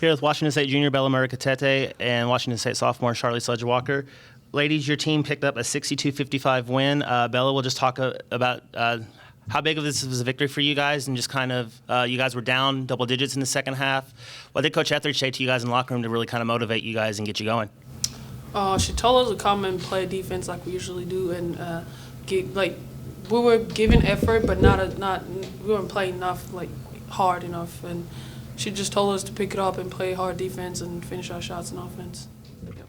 Here with Washington State junior Bella Murekatete and Washington State sophomore Charlisse Walker. Ladies, your team picked up a 62-55 win. Bella, we'll just talk about how big of this was a victory for you guys, and just kind of you guys were down double digits in the second half. What did Coach Etheridge say to you guys in the locker room to really kind of motivate you guys and get you going? She told us to come and play defense like we usually do, and we were giving effort, but we weren't playing hard enough. And she just told us to pick it up and play hard defense and finish our shots in offense. Yep.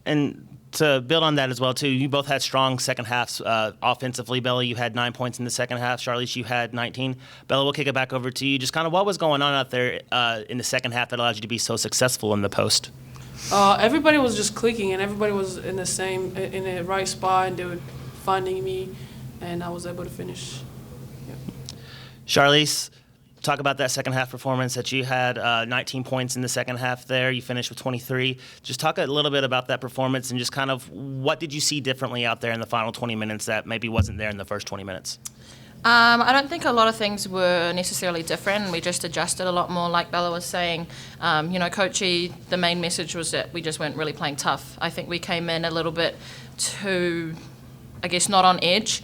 And to build on that as well, too, you both had strong second halves offensively. Bella, you had 9 points in the second half. Charlisse, you had 19. Bella, we'll kick it back over to you. Just kind of what was going on out there in the second half that allowed you to be so successful in the post? Everybody was just clicking, and everybody was in the right spot, and they were finding me, and I was able to finish. Yep. Charlisse, talk about that second half performance that you had 19 points in the second half there. You finished with 23. Just talk a little bit about that performance and just kind of what did you see differently out there in the final 20 minutes that maybe wasn't there in the first 20 minutes? I don't think a lot of things were necessarily different. We just adjusted a lot more, like Bella was saying. Coachy, the main message was that we just weren't really playing tough. I think we came in a little bit too, not on edge.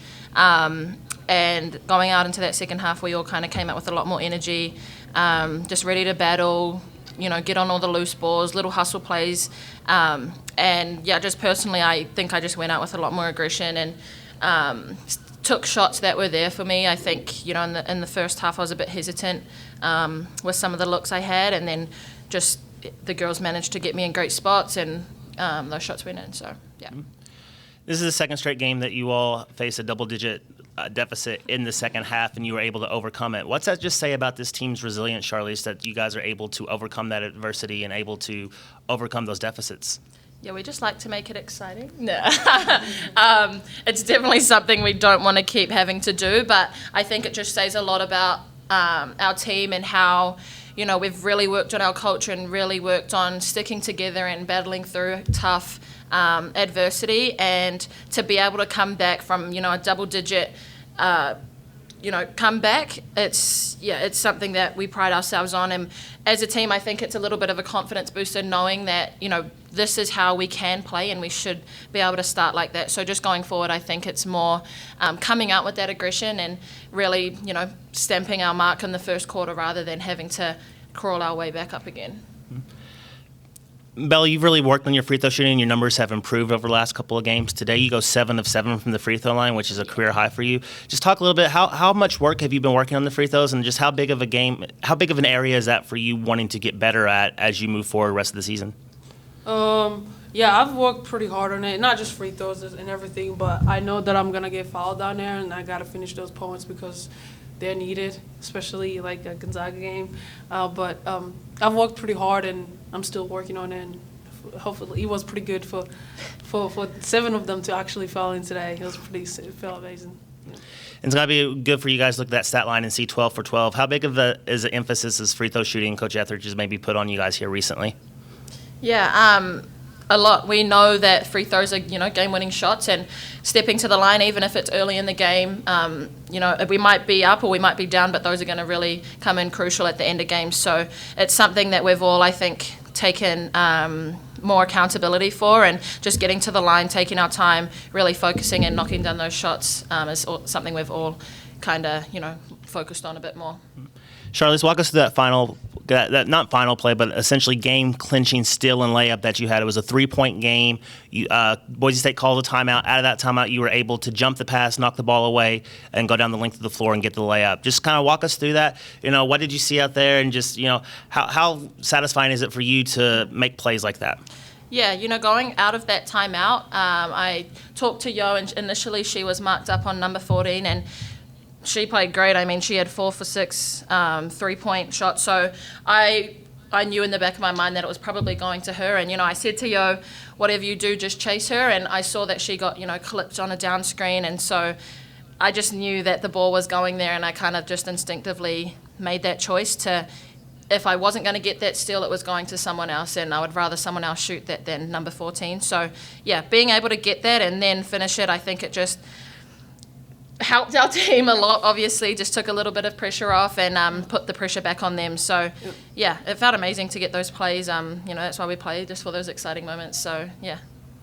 And going out into that second half, we all kind of came out with a lot more energy, just ready to battle, get on all the loose balls, little hustle plays. Just personally, I think I just went out with a lot more aggression and took shots that were there for me. I think, in the first half I was a bit hesitant with some of the looks I had, and then just the girls managed to get me in great spots, and those shots went in, so, yeah. This is the second straight game that you all face a double-digit deficit in the second half, and you were able to overcome it. What's that just say about this team's resilience, Charlisse, that you guys are able to overcome that adversity and able to overcome those deficits? Yeah, we just like to make it exciting. No. It's definitely something we don't want to keep having to do, but I think it just says a lot about our team and how, we've really worked on our culture and really worked on sticking together and battling through tough adversity, and to be able to come back from, a double-digit comeback, it's something that we pride ourselves on. And as a team, I think it's a little bit of a confidence booster knowing that, this is how we can play and we should be able to start like that. So just going forward, I think it's more coming out with that aggression and really, stamping our mark in the first quarter rather than having to crawl our way back up again. Bella, you've really worked on your free throw shooting. Your numbers have improved over the last couple of games. Today you go 7 of 7 from the free throw line, which is a career high for you. Just talk a little bit, how much work have you been working on the free throws, and just how big of an area is that for you wanting to get better at as you move forward the rest of the season? I've worked pretty hard on it, not just free throws and everything, but I know that I'm going to get fouled down there, and I got to finish those points because they're needed, especially like a Gonzaga game. But I've worked pretty hard, and I'm still working on it, and hopefully it was pretty good for 7 of them to actually foul in today. It felt amazing. Yeah. It's got to be good for you guys to look at that stat line and see 12 for 12. How big of is the emphasis is free throw shooting Coach Etheridge has maybe put on you guys here recently? Yeah, a lot. We know that free throws are, game-winning shots, and stepping to the line, even if it's early in the game, we might be up or we might be down, but those are going to really come in crucial at the end of games. So it's something that we've all, I think, taken more accountability for, and just getting to the line, taking our time, really focusing and knocking down those shots is something we've all kind of, focused on a bit more. Charlisse, walk us through that not final play, but essentially game-clinching steal and layup that you had. It was a 3-point game. Boise State called a timeout. Out of that timeout, you were able to jump the pass, knock the ball away, and go down the length of the floor and get the layup. Just kind of walk us through that. What did you see out there, and just, how satisfying is it for you to make plays like that? Yeah, going out of that timeout, I talked to Yo, and initially she was marked up on number 14, and she played great. I mean, she had 4 for 6 3-point shots. So I knew in the back of my mind that it was probably going to her. And, I said to Yo, whatever you do, just chase her. And I saw that she got, clipped on a down screen. And so I just knew that the ball was going there. And I kind of just instinctively made that choice to, if I wasn't going to get that steal, it was going to someone else. And I would rather someone else shoot that than number 14. So, yeah, being able to get that and then finish it, I think it just helped our team a lot, obviously, just took a little bit of pressure off and put the pressure back on them. So, yeah, it felt amazing to get those plays. That's why we play, just for those exciting moments. So, yeah.